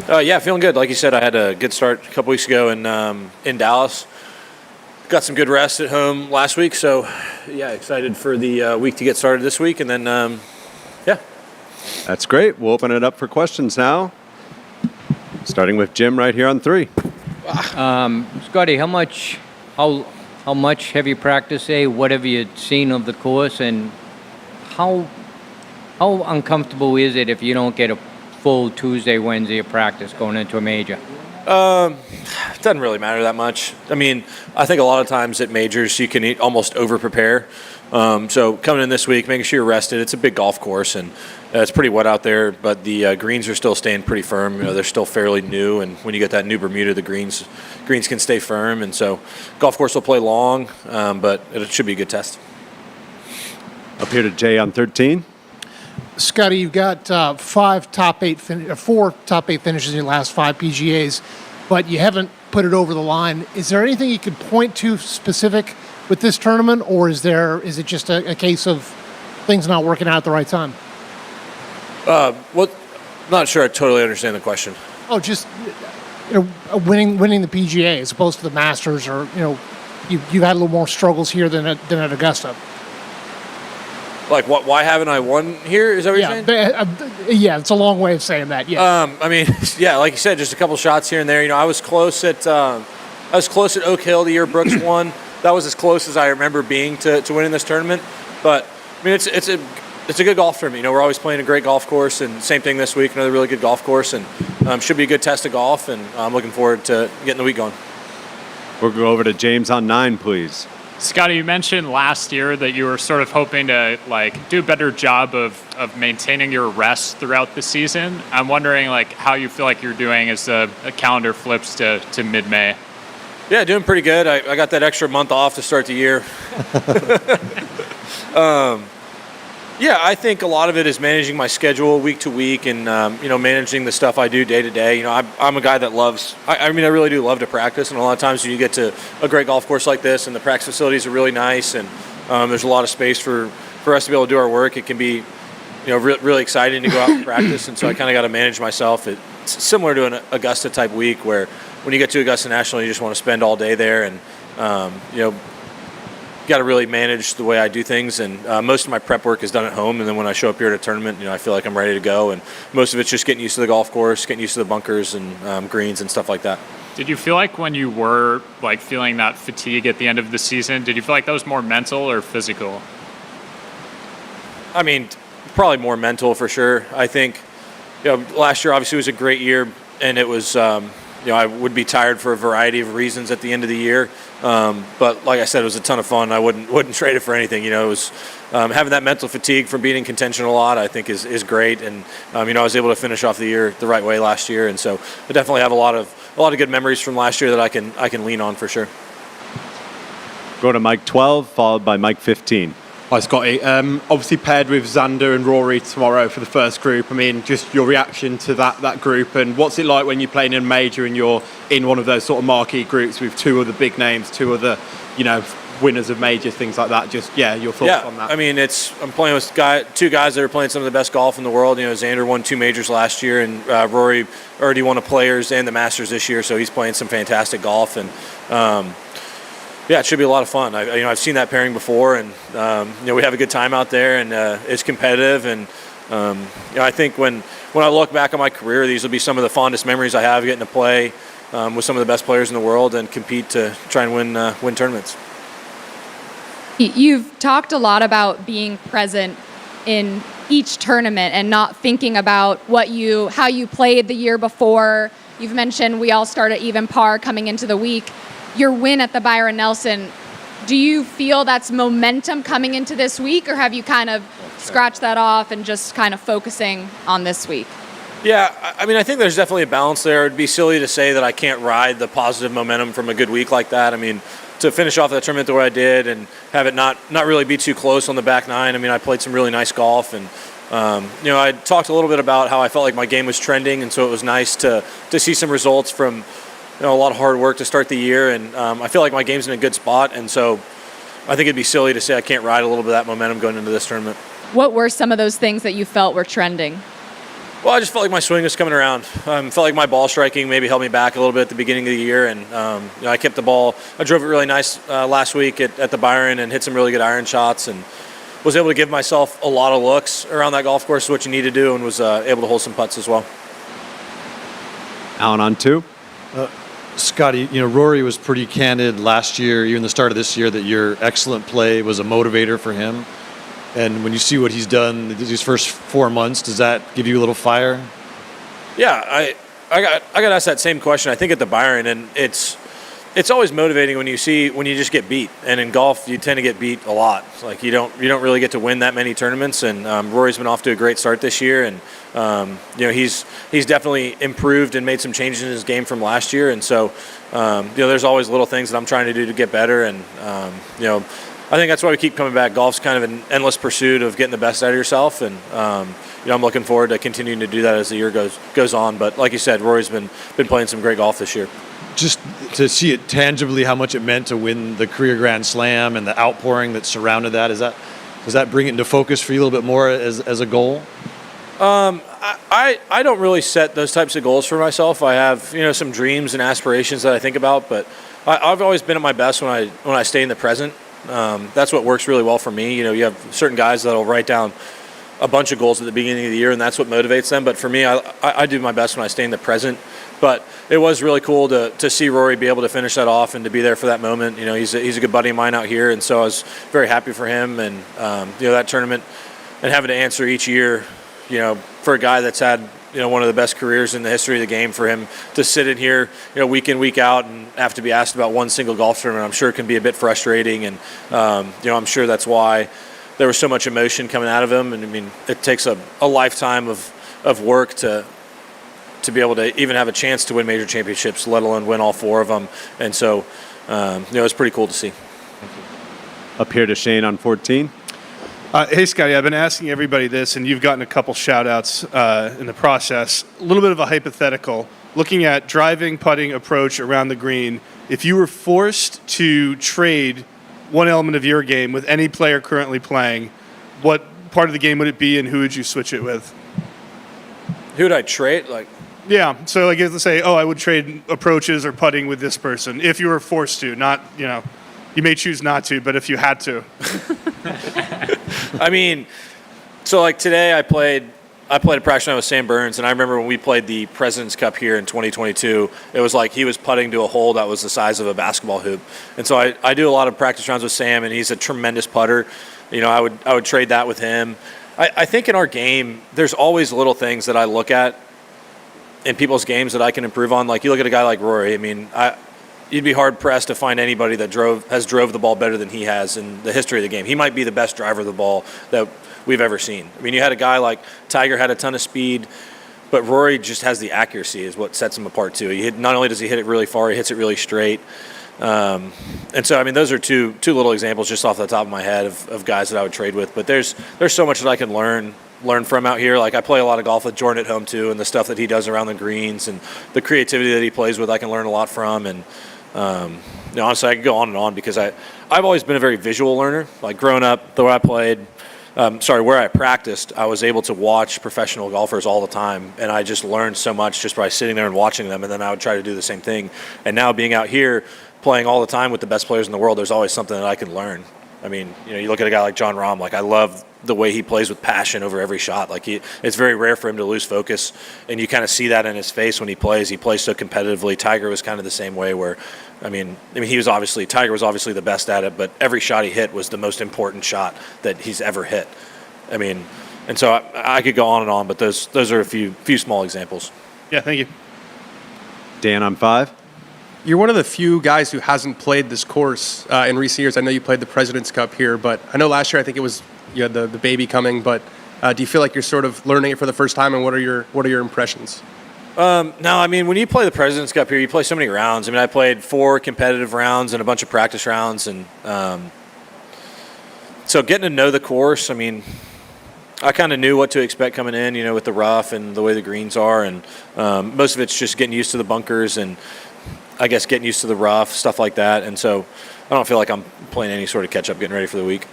Yeah, feeling good. Like you said, I had a good start a couple weeks ago in Dallas. Got some good rest at home last week, so yeah, excited for the week to get started this week, and then yeah. That's great. We'll open it up for questions now, starting with Jim right here on 3. Scottie, how much have you practiced today? What have you seen of the course, and how uncomfortable is it if you don't get a full Tuesday, Wednesday of practice going into a major? It doesn't really matter that much. I mean, I think a lot of times at majors you can almost over-prepare. So coming in this week, making sure you're rested. It's a big golf course, and it's pretty wet out there, but the greens are still staying pretty firm. You know, they're still fairly new, and when you get that new Bermuda, the greens can stay firm, and so golf course will play long, but it should be a good test. Up here to Jay on 13. Scottie, you've got 4 top 8 finishes in your last 5 PGAs, but you haven't put it over the line. Is there anything you could point to specific with this tournament, or is it just a case of things not working out at the right time? I'm not sure I totally understand the question. Oh, just winning the PGA as opposed to the Masters, or you've had a little more struggles here than at Augusta. Like, why haven't I won here? Is that what you're saying? Yeah, it's a long way of saying that. Yeah. I mean, yeah, like you said, just a couple shots here and there. You know, I was close at Oak Hill the year Brooks won. That was as close as I remember being to winning this tournament. But I mean, it's a good golf tournament. You know, we're always playing a great golf course, and same thing this week, another really good golf course, and should be a good test of golf. And I'm looking forward to getting the week going. We'll go over to James on 9, please. Scottie, you mentioned last year that you were sort of hoping to do a better job of maintaining your rest throughout the season. I'm wondering how you feel like you're doing as a calendar flips to mid-May. Yeah, doing pretty good. I got that extra month off to start the year. Yeah, I think a lot of it is managing my schedule week to week, and managing the stuff I do day to day. You know, I'm a guy that loves. I really do love to practice, and a lot of times when you get to a great golf course like this, and the practice facilities are really nice, and there's a lot of space for us to be able to do our work. It can be, really exciting to go out and practice, and so I kind of got to manage myself. It's similar to an Augusta type week where when you get to Augusta National, you just want to spend all day there, and got to really manage the way I do things, and most of my prep work is done at home, and then when I show up here at a tournament, I feel like I'm ready to go, and most of it's just getting used to the golf course, getting used to the bunkers and greens and stuff like that. Did you feel like when you were feeling that fatigue at the end of the season, did you feel like that was more mental or physical? I mean, probably more mental for sure. I think last year obviously was a great year, and it was I would be tired for a variety of reasons at the end of the year. But like I said, it was a ton of fun. I wouldn't trade it for anything. It was having that mental fatigue from being in contention a lot, I think is great. And I was able to finish off the year the right way last year, and so I definitely have a lot of good memories from last year that I can lean on for sure. Go to Mike 12, followed by Mike 15. Hi, Scottie. Obviously paired with Xander and Rory tomorrow for the first group. I mean, just your reaction to that group, and what's it like when you're playing in a major and you're in one of those sort of marquee groups with 2 other big names, 2 other, winners of majors, things like that. Just, your thoughts on that. I mean, I'm playing with 2 guys that are playing some of the best golf in the world. Xander won 2 majors last year, and Rory already won a Players and the Masters this year, so he's playing some fantastic golf. And yeah, it should be a lot of fun. I've seen that pairing before, and we have a good time out there, and it's competitive. And I think when I look back on my career, these will be some of the fondest memories I have, getting to play with some of the best players in the world and compete to try and win tournaments. You've talked a lot about being present in each tournament and not thinking about how you played the year before. You've mentioned we all start at even par coming into the week. Your win at the Byron Nelson, do you feel that's momentum coming into this week, or have you kind of scratched that off and just kind of focusing on this week? Yeah, I think there's definitely a balance there. It'd be silly to say that I can't ride the positive momentum from a good week like that. To finish off that tournament the way I did and have it not really be too close on the back 9. I played some really nice golf, and I talked a little bit about how I felt like my game was trending, and so it was nice to see some results from a lot of hard work to start the year, and I feel like my game's in a good spot, and so I think it'd be silly to say I can't ride a little bit of that momentum going into this tournament. What were some of those things that you felt were trending? Well, I just felt like my swing was coming around. Felt like my ball striking maybe held me back a little bit at the beginning of the year, and I kept the ball. I drove it really nice last week at the Byron and hit some really good iron shots, and was able to give myself a lot of looks around that golf course, what you need to do, and was able to hold some putts as well. Alan on 2. Scottie, Rory was pretty candid last year, even the start of this year, that your excellent play was a motivator for him. And when you see what he's done these first 4 months, does that give you a little fire? Yeah, I got asked that same question, I think, at the Byron, and it's always motivating when you just get beat. And in golf, you tend to get beat a lot. It's like you don't really get to win that many tournaments. And Rory's been off to a great start this year, and he's definitely improved and made some changes in his game from last year. And so there's always little things that I'm trying to do to get better. And I think that's why we keep coming back. Golf's kind of an endless pursuit of getting the best out of yourself, and I'm looking forward to continuing to do that as the year goes on. But like you said, Rory's been playing some great golf this year. Just to see it tangibly, how much it meant to win the career Grand Slam and the outpouring that surrounded that, does that bring it into focus for you a little bit more as a goal? I don't really set those types of goals for myself. I have some dreams and aspirations that I think about, but I've always been at my best when I stay in the present. That's what works really well for me. You have certain guys that'll write down a bunch of goals at the beginning of the year, and that's what motivates them. But for me, I do my best when I stay in the present. But it was really cool to see Rory be able to finish that off and to be there for that moment. He's a good buddy of mine out here, and so I was very happy for him. And that tournament and having to answer each year, for a guy that's had one of the best careers in the history of the game, for him to sit in here, week in, week out, and have to be asked about one single golf tournament, I'm sure it can be a bit frustrating. And I'm sure that's why there was so much emotion coming out of him. And I mean, it takes a lifetime of work to be able to even have a chance to win major championships, let alone win all 4 of them. And so, it's pretty cool to see. Up here to Shane on 14. Hey, Scottie, I've been asking everybody this, and you've gotten a couple shout-outs in the process. A little bit of a hypothetical. Looking at driving, putting, approach around the green, if you were forced to trade one element of your game with any player currently playing, what part of the game would it be, and who would you switch it with? Who would I trade? Yeah, so let's say, I would trade approaches or putting with this person if you were forced to. Not, you may choose not to, but if you had to. I mean, so today I played a practice round with Sam Burns, and I remember when we played the President's Cup here in 2022, it was like he was putting to a hole that was the size of a basketball hoop. And so I do a lot of practice rounds with Sam, and he's a tremendous putter. I would trade that with him. I think in our game, there's always little things that I look at in people's games that I can improve on. Like, you look at a guy like Rory. I mean, you'd be hard pressed to find anybody that drove the ball better than he has in the history of the game. He might be the best driver of the ball that we've ever seen. I mean, you had a guy like Tiger had a ton of speed, but Rory just has the accuracy is what sets him apart too. Not only does he hit it really far, he hits it really straight. And so, I mean, those are two little examples just off the top of my head of guys that I would trade with. But there's so much that I can learn from out here. Like, I play a lot of golf with Jordan at home too, and the stuff that he does around the greens and the creativity that he plays with, I can learn a lot from. And honestly, I could go on and on because I've always been a very visual learner. Like, growing up, where I practiced, I was able to watch professional golfers all the time, and I just learned so much just by sitting there and watching them, and then I would try to do the same thing. And now, being out here playing all the time with the best players in the world, there's always something that I can learn. I mean, you look at a guy like Jon Rahm, like, I love the way he plays with passion over every shot. Like, it's very rare for him to lose focus, and you kind of see that in his face when he plays. He plays so competitively. Tiger was kind of the same way, where Tiger was obviously the best at it, but every shot he hit was the most important shot that he's ever hit. I mean, and so I could go on and on, but those are a few small examples. Yeah, thank you. Dan on 5. You're one of the few guys who hasn't played this course in recent years. I know you played the President's Cup here, but I know last year I think it was you had the baby coming. But do you feel like you're sort of learning it for the first time, and what are your impressions? No, I mean, when you play the President's Cup here, you play so many rounds. I mean, I played 4 competitive rounds and a bunch of practice rounds, and so getting to know the course, I mean, I kind of knew what to expect coming in, with the rough and the way the greens are, and most of it's just getting used to the bunkers and I guess getting used to the rough, stuff like that. And so I don't feel like I'm playing any sort of catch-up getting ready for the week.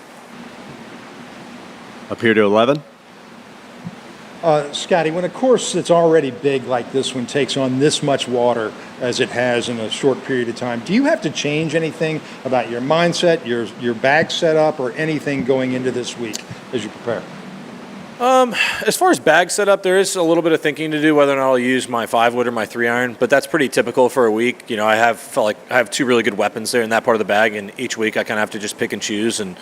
Up here to 11. Scottie, when a course that's already big like this one takes on this much water as it has in a short period of time, do you have to change anything about your mindset, your bag setup, or anything going into this week as you prepare? As far as bag setup, there is a little bit of thinking to do whether or not I'll use my 5-wood or my 3-iron, but that's pretty typical for a week. You know, I felt like I have two really good weapons there in that part of the bag, and each week I kind of have to just pick and choose. And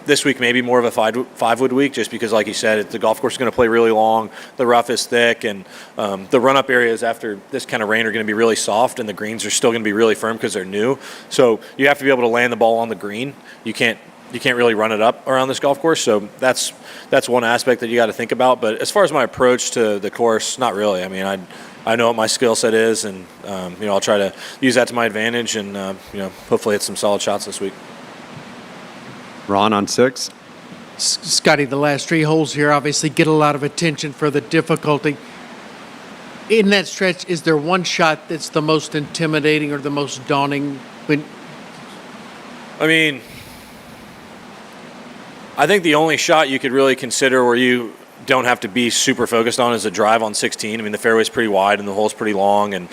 this week maybe more of a 5-wood week, just because, like you said, the golf course is going to play really long, the rough is thick, and the run-up areas after this kind of rain are going to be really soft, and the greens are still going to be really firm because they're new. So you have to be able to land the ball on the green. You can't really run it up around this golf course, so that's one aspect that you got to think about. But as far as my approach to the course, not really. I mean, I know what my skill set is, and I'll try to use that to my advantage, and hopefully hit some solid shots this week. Ron on 6. Scottie, the last 3 holes here obviously get a lot of attention for the difficulty. In that stretch, is there one shot that's the most intimidating or the most daunting? I think the only shot you could really consider where you don't have to be super focused on is a drive on 16. I mean, the fairway's pretty wide and the hole's pretty long, and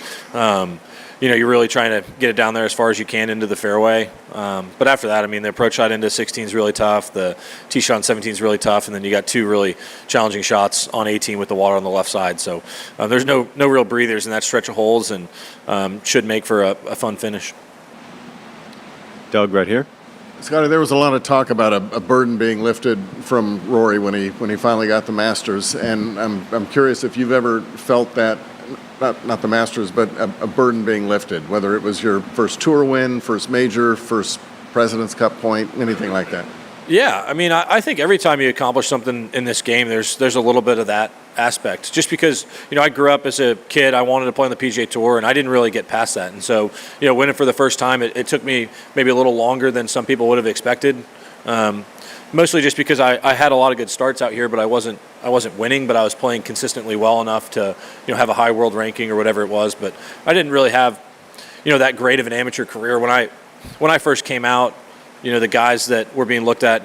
you're really trying to get it down there as far as you can into the fairway. But after that, I mean, the approach shot into 16 is really tough. The tee shot on 17 is really tough, and then you got 2 really challenging shots on 18 with the water on the left side. So there's no real breathers in that stretch of holes, and should make for a fun finish. Doug, right here. Scottie, there was a lot of talk about a burden being lifted from Rory when he finally got the Masters, and I'm curious if you've ever felt that, not the Masters, but a burden being lifted, whether it was your first tour win, first major, first President's Cup point, anything like that. Yeah, I mean, I think every time you accomplish something in this game, there's a little bit of that aspect. Just because, I grew up as a kid, I wanted to play on the PGA Tour, and I didn't really get past that. And so, winning for the first time, it took me maybe a little longer than some people would have expected. Mostly just because I had a lot of good starts out here, but I wasn't winning, but I was playing consistently well enough to, have a high world ranking or whatever it was. But I didn't really have, that great of an amateur career. When I first came out, the guys that were being looked at,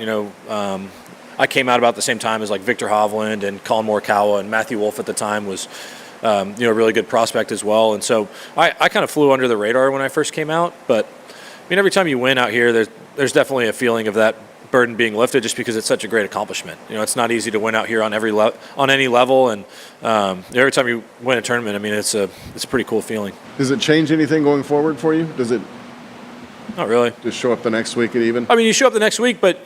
I came out about the same time as like Victor Hovland and Colin Morikawa, and Matthew Wolff at the time was, a really good prospect as well. And so I kind of flew under the radar when I first came out. But I mean, every time you win out here, there's definitely a feeling of that burden being lifted, just because it's such a great accomplishment. It's not easy to win out here on any level, and every time you win a tournament, I mean, it's a pretty cool feeling. Does it change anything going forward for you? Does it? Not really. Just show up the next week at even? I mean, you show up the next week, but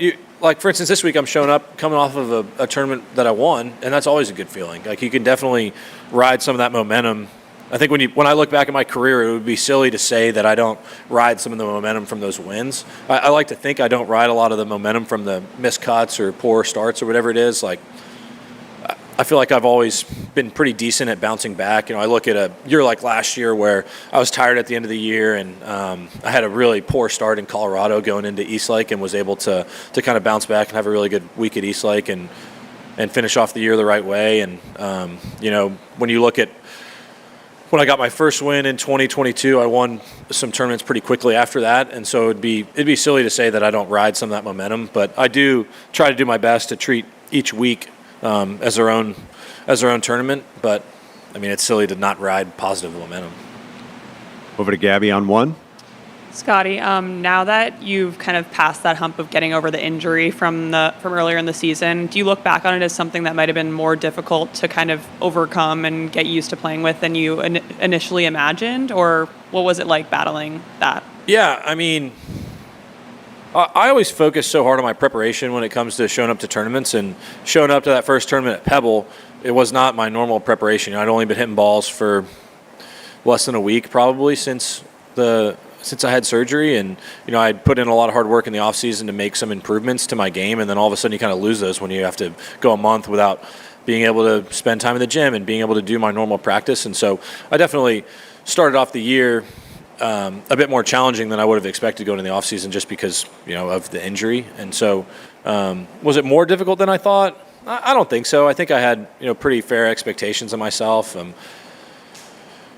for instance, this week I'm showing up coming off of a tournament that I won, and that's always a good feeling. Like, you can definitely ride some of that momentum. I think when I look back at my career, it would be silly to say that I don't ride some of the momentum from those wins. I like to think I don't ride a lot of the momentum from the missed cuts or poor starts or whatever it is. Like, I feel like I've always been pretty decent at bouncing back. I look at a year like last year where I was tired at the end of the year, and I had a really poor start in Colorado going into Eastlake, and was able to kind of bounce back and have a really good week at Eastlake and finish off the year the right way. And when you look at when I got my first win in 2022, I won some tournaments pretty quickly after that, and so it'd be silly to say that I don't ride some of that momentum, but I do try to do my best to treat each week as their own tournament. But I mean, it's silly to not ride positive momentum. Over to Gabby on 1. Scottie, now that you've kind of passed that hump of getting over the injury from earlier in the season, do you look back on it as something that might have been more difficult to kind of overcome and get used to playing with than you initially imagined, or what was it like battling that? Yeah, I mean, I always focus so hard on my preparation when it comes to showing up to tournaments, and showing up to that first tournament at Pebble, it was not my normal preparation. I'd only been hitting balls for less than a week probably since I had surgery, and I'd put in a lot of hard work in the off season to make some improvements to my game, and then all of a sudden you kind of lose those when you have to go a month without being able to spend time in the gym and being able to do my normal practice. And so I definitely started off the year a bit more challenging than I would have expected going in the off season, just because of the injury. And so was it more difficult than I thought? I don't think so. I think I had pretty fair expectations of myself, and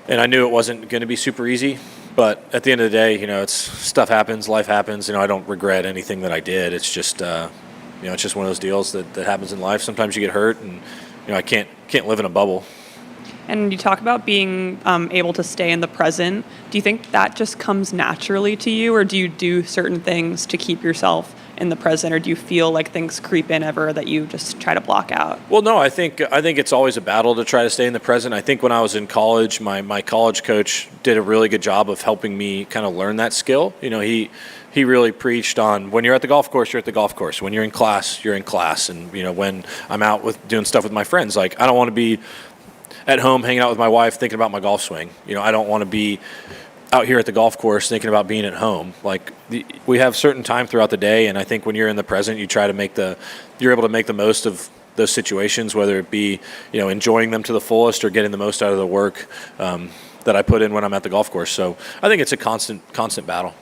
I knew it wasn't going to be super easy. But at the end of the day, it's stuff happens, life happens. I don't regret anything that I did. It's just it's just one of those deals that happens in life. Sometimes you get hurt, and I can't live in a bubble. And you talk about being able to stay in the present. Do you think that just comes naturally to you, or do you do certain things to keep yourself in the present, or do you feel like things creep in ever that you just try to block out? Well, no, I think it's always a battle to try to stay in the present. I think when I was in college, my college coach did a really good job of helping me kind of learn that skill. He really preached on when you're at the golf course, you're at the golf course. When you're in class, you're in class. And when I'm out with doing stuff with my friends, like I don't want to be at home hanging out with my wife thinking about my golf swing. I don't want to be out here at the golf course thinking about being at home. Like we have certain time throughout the day, and I think when you're in the present, you try to you're able to make the most of those situations, whether it be enjoying them to the fullest or getting the most out of the work that I put in when I'm at the golf course. So I think it's a constant battle.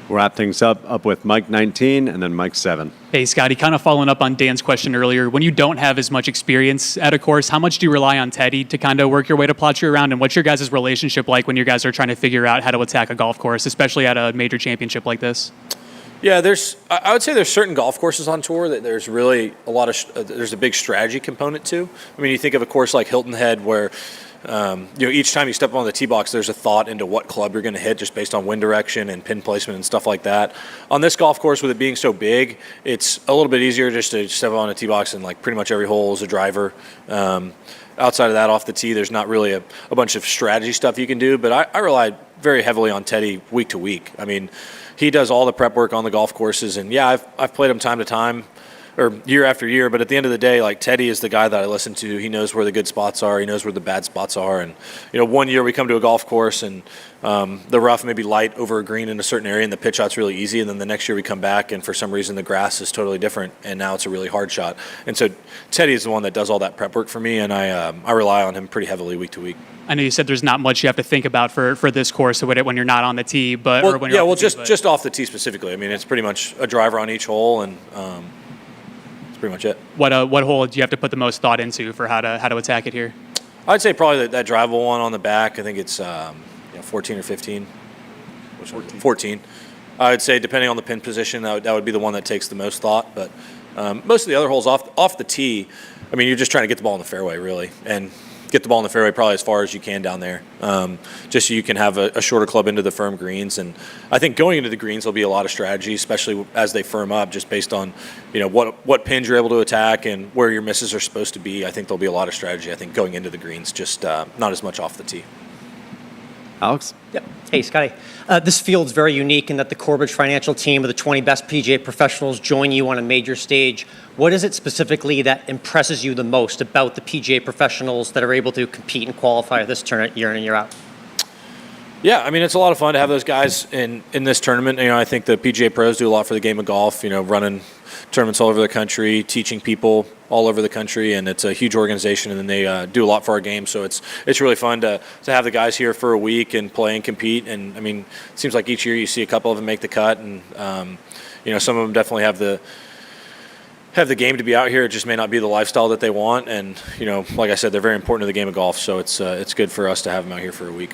We'll wrap things up with Mike 19 and then Mike 7. Hey, Scottie, kind of following up on Dan's question earlier, when you don't have as much experience at a course, how much do you rely on Teddy to kind of work your way to plot you around? And what's your guys' relationship like when you guys are trying to figure out how to attack a golf course, especially at a major championship like this? Yeah, I would say there's certain golf courses on tour that there's really a lot of there's a big strategy component to. I mean, you think of a course like Hilton Head where each time you step on the tee box, there's a thought into what club you're going to hit just based on wind direction and pin placement and stuff like that. On this golf course, with it being so big, it's a little bit easier just to step on a tee box and like pretty much every hole is a driver. Outside of that, off the tee, there's not really a bunch of strategy stuff you can do, but I rely very heavily on Teddy week to week. I mean, he does all the prep work on the golf courses, and yeah, I've played him time to time, or year after year, but at the end of the day, like Teddy is the guy that I listen to. He knows where the good spots are. He knows where the bad spots are. And, one year we come to a golf course and the rough may be light over a green in a certain area and the pitch shot's really easy. And then the next year we come back and for some reason the grass is totally different and now it's a really hard shot. And so Teddy is the one that does all that prep work for me, and I rely on him pretty heavily week to week. I know you said there's not much you have to think about for this course when you're not on the tee, but well, or when you're off the tee, just off the tee specifically. I mean, it's pretty much a driver on each hole, and that's pretty much it. What hole do you have to put the most thought into for how to attack it here? I'd say probably that drivable one on the back. I think it's 14 or 15. 14. I would say depending on the pin position, that would be the one that takes the most thought. But most of the other holes off the tee, I mean, you're just trying to get the ball in the fairway really, and get the ball in the fairway probably as far as you can down there, just so you can have a shorter club into the firm greens. And I think going into the greens will be a lot of strategy, especially as they firm up, just based on what pins you're able to attack and where your misses are supposed to be. I think there'll be a lot of strategy. I think going into the greens, just not as much off the tee. Alex? Yep. Hey, Scottie. This field's very unique in that the Corbridge financial team of the 20 best PGA professionals join you on a major stage. What is it specifically that impresses you the most about the PGA professionals that are able to compete and qualify this tournament year in and year out? Yeah, I mean, it's a lot of fun to have those guys in this tournament. I think the PGA pros do a lot for the game of golf, running tournaments all over the country, teaching people all over the country, and it's a huge organization, and then they do a lot for our game. So it's really fun to have the guys here for a week and play and compete. And I mean, it seems like each year you see a couple of them make the cut, and some of them definitely have the game to be out here. It just may not be the lifestyle that they want. And like I said, they're very important to the game of golf. So it's good for us to have them out here for a week.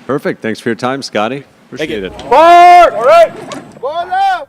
Perfect. Thanks for your time, Scottie. Appreciate it. All right. Come on now.